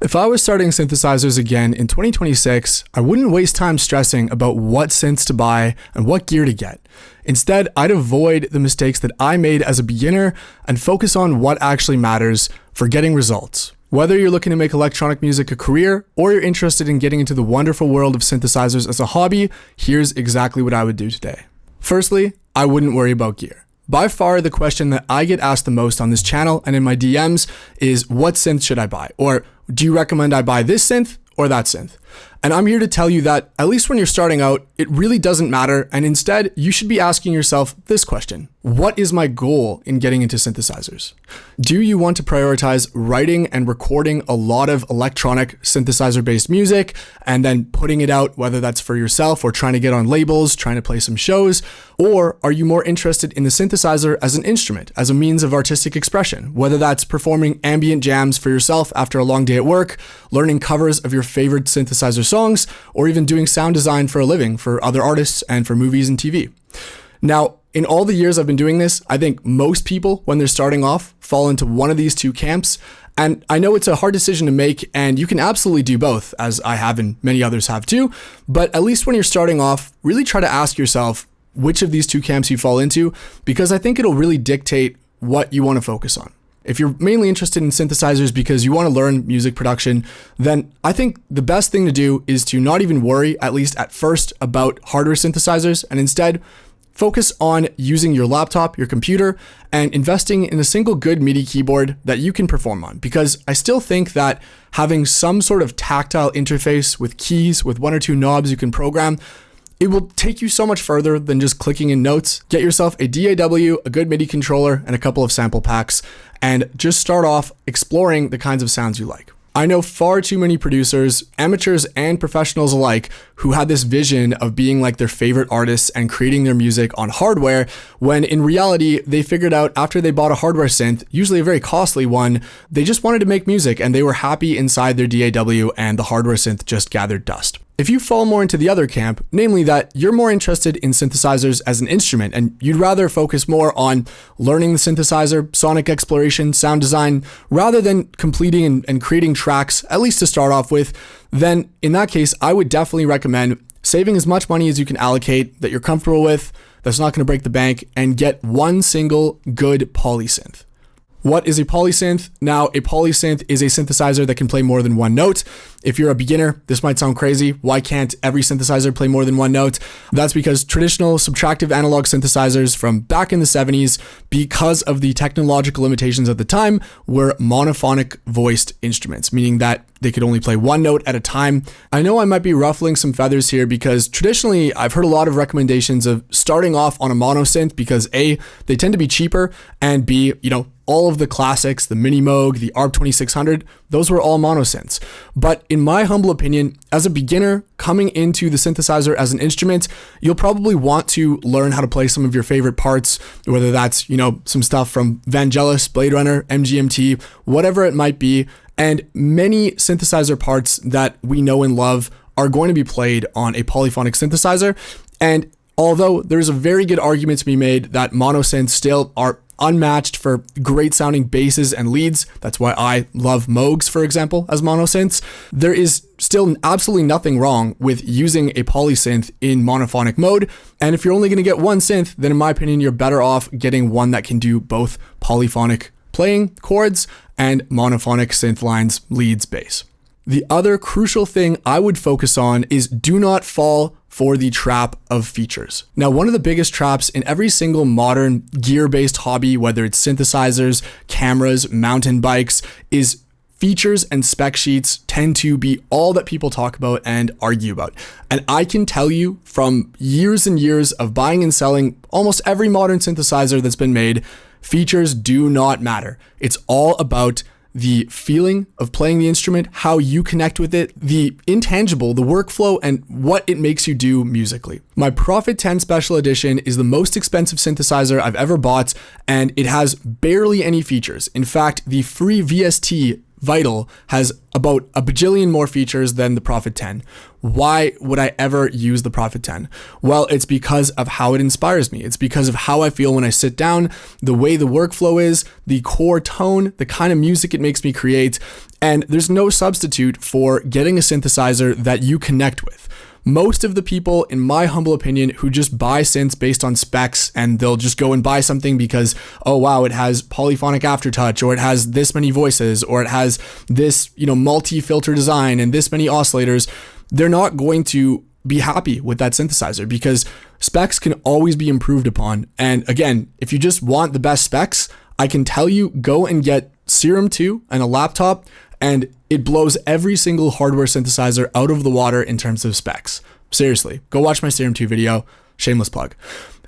If I was starting synthesizers again in 2026, I wouldn't waste time stressing about what synths to buy and what gear to get. Instead, I'd avoid the mistakes that I made as a beginner and focus on what actually matters for getting results. Whether you're looking to make electronic music a career or you're interested in getting into the wonderful world of synthesizers as a hobby, here's exactly what I would do today. Firstly, I wouldn't worry about gear. By far, the question that I get asked the most on this channel and in my DMs is, what synth should I buy? Or do you recommend I buy this synth or that synth? And I'm here to tell you that, at least when you're starting out, it really doesn't matter. And instead, you should be asking yourself this question: what is my goal in getting into synthesizers? Do you want to prioritize writing and recording a lot of electronic synthesizer-based music and then putting it out, whether that's for yourself or trying to get on labels, trying to play some shows? Or are you more interested in the synthesizer as an instrument, as a means of artistic expression, whether that's performing ambient jams for yourself after a long day at work, learning covers of your favorite synthesizer songs, or even doing sound design for a living for other artists and for movies and TV? Now, in all the years I've been doing this, I think most people, when they're starting off, fall into one of these two camps. And I know it's a hard decision to make, and you can absolutely do both, as I have and many others have too. But at least when you're starting off, really try to ask yourself which of these two camps you fall into, because I think it'll really dictate what you want to focus on. If you're mainly interested in synthesizers because you want to learn music production, then I think the best thing to do is to not even worry, at least at first, about hardware synthesizers, and instead focus on using your laptop, your computer, and investing in a single good MIDI keyboard that you can perform on. Because I still think that having some sort of tactile interface with keys, with one or two knobs you can program, it will take you so much further than just clicking in notes. Get yourself a DAW, a good MIDI controller, and a couple of sample packs, and just start off exploring the kinds of sounds you like. I know far too many producers, amateurs and professionals alike, who had this vision of being like their favorite artists and creating their music on hardware, when in reality, they figured out after they bought a hardware synth, usually a very costly one, they just wanted to make music and they were happy inside their DAW, and the hardware synth just gathered dust. If you fall more into the other camp, namely that you're more interested in synthesizers as an instrument and you'd rather focus more on learning the synthesizer, sonic exploration, sound design, rather than completing and creating tracks, at least to start off with, then in that case, I would definitely recommend saving as much money as you can allocate that you're comfortable with, that's not going to break the bank, and get one single good polysynth. What is a polysynth? Now, a polysynth is a synthesizer that can play more than one note. If you're a beginner, this might sound crazy. Why can't every synthesizer play more than one note? That's because traditional subtractive analog synthesizers from back in the 70s, because of the technological limitations at the time, were monophonic voiced instruments, meaning that they could only play one note at a time. I know I might be ruffling some feathers here because traditionally I've heard a lot of recommendations of starting off on a mono synth because A, they tend to be cheaper, and B, all of the classics, the Mini Moog, the ARP 2600, those were all mono synths. But in my humble opinion, as a beginner coming into the synthesizer as an instrument, you'll probably want to learn how to play some of your favorite parts, whether that's, some stuff from Vangelis, Blade Runner, MGMT, whatever it might be. And many synthesizer parts that we know and love are going to be played on a polyphonic synthesizer. And although there's a very good argument to be made that mono synths still are unmatched for great sounding basses and leads, that's why I love Moogs, for example, as mono synths, there is still absolutely nothing wrong with using a polysynth in monophonic mode. And if you're only going to get one synth, then in my opinion, you're better off getting one that can do both polyphonic playing chords and monophonic synth lines, leads, bass. The other crucial thing I would focus on is do not fall for the trap of features. Now, one of the biggest traps in every single modern gear-based hobby, whether it's synthesizers, cameras, mountain bikes, is features and spec sheets tend to be all that people talk about and argue about. And I can tell you from years and years of buying and selling almost every modern synthesizer that's been made, features do not matter. It's all about the feeling of playing the instrument, how you connect with it, the intangible, the workflow, and what it makes you do musically. My Prophet 10 Special Edition is the most expensive synthesizer I've ever bought, and it has barely any features. In fact, the free VST Vital has about a bajillion more features than the Prophet 10. Why would I ever use the Prophet 10? Well, it's because of how it inspires me. It's because of how I feel when I sit down, the way the workflow is, the core tone, the kind of music it makes me create, and there's no substitute for getting a synthesizer that you connect with. Most of the people, in my humble opinion, who just buy synths based on specs and they'll just go and buy something because, oh wow, it has polyphonic aftertouch, or it has this many voices, or it has this, multi-filter design and this many oscillators, they're not going to be happy with that synthesizer because specs can always be improved upon. And again, if you just want the best specs, I can tell you, go and get Serum 2 and a laptop, and it blows every single hardware synthesizer out of the water in terms of specs. Seriously, go watch my Serum 2 video, shameless plug.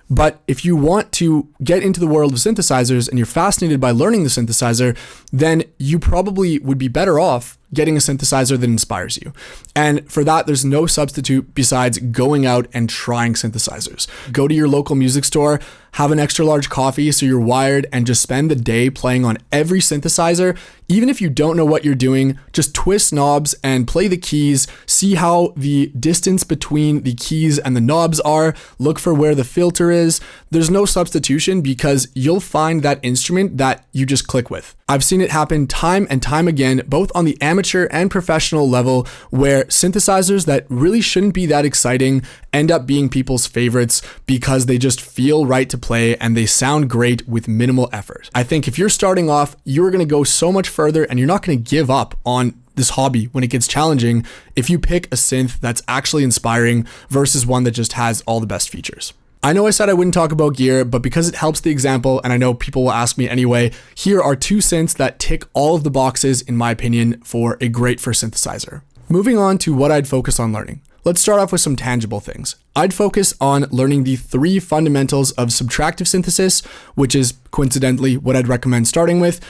But if you want to get into the world of synthesizers and you're fascinated by learning the synthesizer, then you probably would be better off getting a synthesizer that inspires you. And for that, there's no substitute besides going out and trying synthesizers. Go to your local music store, have an extra large coffee so you're wired, and just spend the day playing on every synthesizer. Even if you don't know what you're doing, just twist knobs and play the keys, see how the distance between the keys and the knobs are, look for where the filter is. There's no substitution because you'll find that instrument that you just click with. I've seen it happen time and time again, both on the amateur and professional level, where synthesizers that really shouldn't be that exciting end up being people's favorites because they just feel right to play and they sound great with minimal effort. I think if you're starting off, you're going to go so much further and you're not going to give up on this hobby when it gets challenging if you pick a synth that's actually inspiring versus one that just has all the best features. I know I said I wouldn't talk about gear, but because it helps the example, and I know people will ask me anyway, here are two synths that tick all of the boxes, in my opinion, for a great first synthesizer. Moving on to what I'd focus on learning. Let's start off with some tangible things. I'd focus on learning the 3 fundamentals of subtractive synthesis, which is coincidentally what I'd recommend starting with,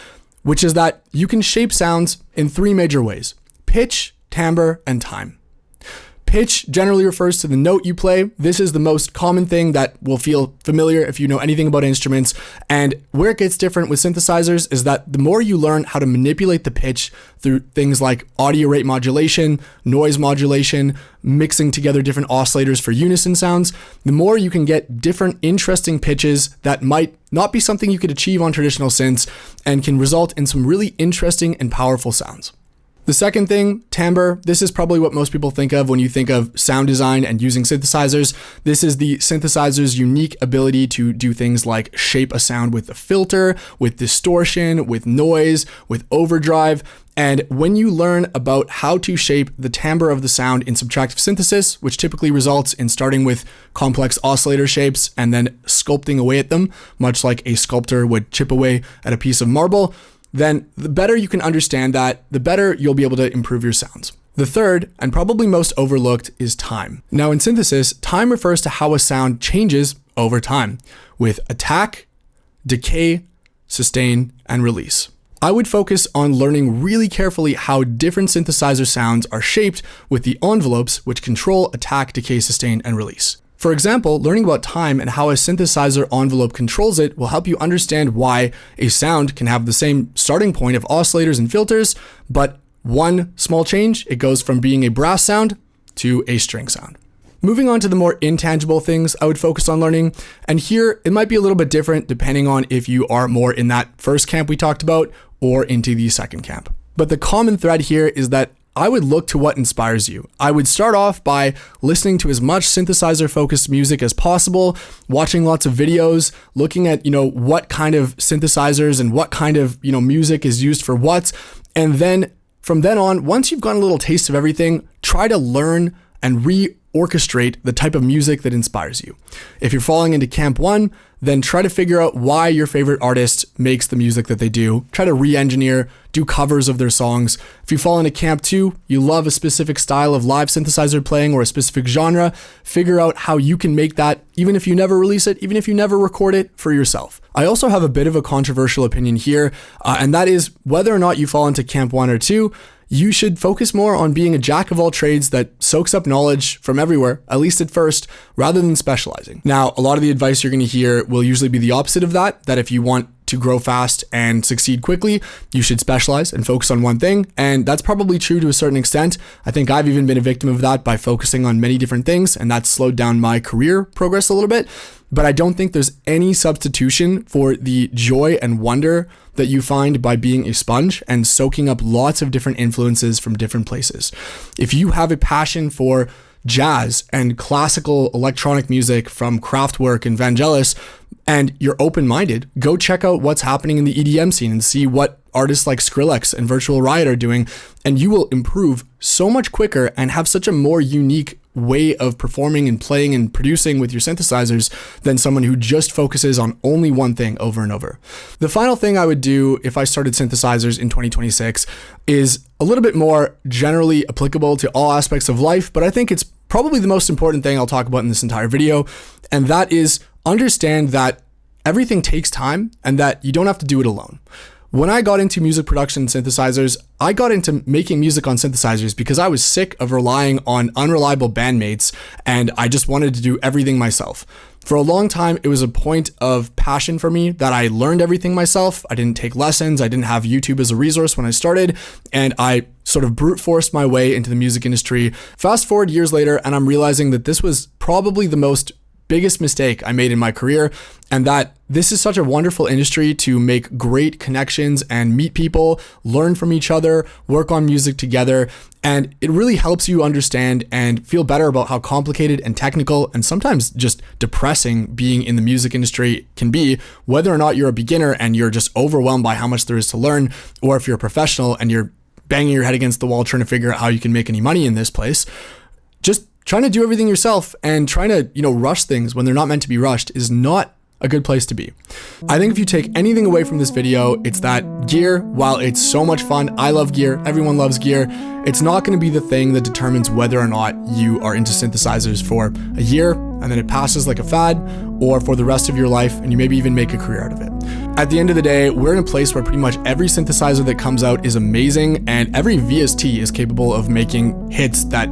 which is that you can shape sounds in 3 major ways: pitch, timbre, and time. Pitch generally refers to the note you play. This is the most common thing that will feel familiar if you know anything about instruments. And where it gets different with synthesizers is that the more you learn how to manipulate the pitch through things like audio rate modulation, noise modulation, mixing together different oscillators for unison sounds, the more you can get different interesting pitches that might not be something you could achieve on traditional synths and can result in some really interesting and powerful sounds. The second thing, timbre, this is probably what most people think of when you think of sound design and using synthesizers. This is the synthesizer's unique ability to do things like shape a sound with a filter, with distortion, with noise, with overdrive. And when you learn about how to shape the timbre of the sound in subtractive synthesis, which typically results in starting with complex oscillator shapes and then sculpting away at them, much like a sculptor would chip away at a piece of marble, then the better you can understand that, the better you'll be able to improve your sounds. The third, and probably most overlooked, is time. Now in synthesis, time refers to how a sound changes over time, with attack, decay, sustain, and release. I would focus on learning really carefully how different synthesizer sounds are shaped with the envelopes which control attack, decay, sustain, and release. For example, learning about time and how a synthesizer envelope controls it will help you understand why a sound can have the same starting point of oscillators and filters, but one small change, it goes from being a brass sound to a string sound. Moving on to the more intangible things I would focus on learning, and here it might be a little bit different depending on if you are more in that first camp we talked about or into the second camp. But the common thread here is that I would look to what inspires you. I would start off by listening to as much synthesizer-focused music as possible, watching lots of videos, looking at, what kind of synthesizers and what kind of, music is used for what. And then from then on, once you've gotten a little taste of everything, try to learn and reorchestrate the type of music that inspires you. If you're falling into camp 1, then try to figure out why your favorite artist makes the music that they do. Try to re-engineer, do covers of their songs. If you fall into camp 2, you love a specific style of live synthesizer playing or a specific genre, figure out how you can make that, even if you never release it, even if you never record it, for yourself. I also have a bit of a controversial opinion here, and that is whether or not you fall into camp 1 or 2, you should focus more on being a jack of all trades that soaks up knowledge from everywhere, at least at first, rather than specializing. Now, a lot of the advice you're going to hear will usually be the opposite of that if you want to grow fast and succeed quickly, you should specialize and focus on one thing. And that's probably true to a certain extent. I think I've even been a victim of that by focusing on many different things, and that's slowed down my career progress a little bit. But I don't think there's any substitution for the joy and wonder that you find by being a sponge and soaking up lots of different influences from different places. If you have a passion for jazz and classical electronic music from Kraftwerk and Vangelis, and you're open-minded, go check out what's happening in the EDM scene and see what artists like Skrillex and Virtual Riot are doing, and you will improve so much quicker and have such a more unique way of performing and playing and producing with your synthesizers than someone who just focuses on only one thing over and over. The final thing I would do if I started synthesizers in 2026 is a little bit more generally applicable to all aspects of life, but I think it's probably the most important thing I'll talk about in this entire video, and that is understand that everything takes time and that you don't have to do it alone. When I got into music production and synthesizers, I got into making music on synthesizers because I was sick of relying on unreliable bandmates and I just wanted to do everything myself. For a long time, it was a point of passion for me that I learned everything myself. I didn't take lessons. I didn't have YouTube as a resource when I started, and I sort of brute forced my way into the music industry. Fast forward years later, and I'm realizing that this was probably the biggest mistake I made in my career, and that this is such a wonderful industry to make great connections and meet people, learn from each other, work on music together, and it really helps you understand and feel better about how complicated and technical and sometimes just depressing being in the music industry can be, whether or not you're a beginner and you're just overwhelmed by how much there is to learn, or if you're a professional and you're banging your head against the wall trying to figure out how you can make any money in this place. Just trying to do everything yourself and trying to, rush things when they're not meant to be rushed is not a good place to be. I think if you take anything away from this video, it's that gear, while it's so much fun, I love gear, everyone loves gear, it's not going to be the thing that determines whether or not you are into synthesizers for a year and then it passes like a fad, or for the rest of your life and you maybe even make a career out of it. At the end of the day, we're in a place where pretty much every synthesizer that comes out is amazing, and every VST is capable of making hits that,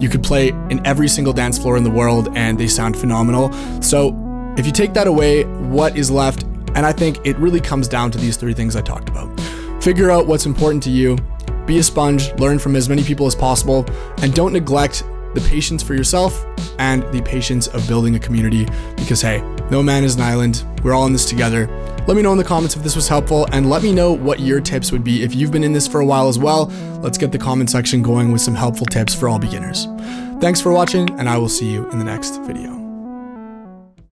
you could play in every single dance floor in the world and they sound phenomenal. So if you take that away, what is left? And I think it really comes down to these three things I talked about. Figure out what's important to you, be a sponge, learn from as many people as possible, and don't neglect the patience for yourself and the patience of building a community, because hey, no man is an island. We're all in this together. Let me know in the comments if this was helpful, and let me know what your tips would be if you've been in this for a while as well. Let's get the comment section going with some helpful tips for all beginners. Thanks for watching, and I will see you in the next video.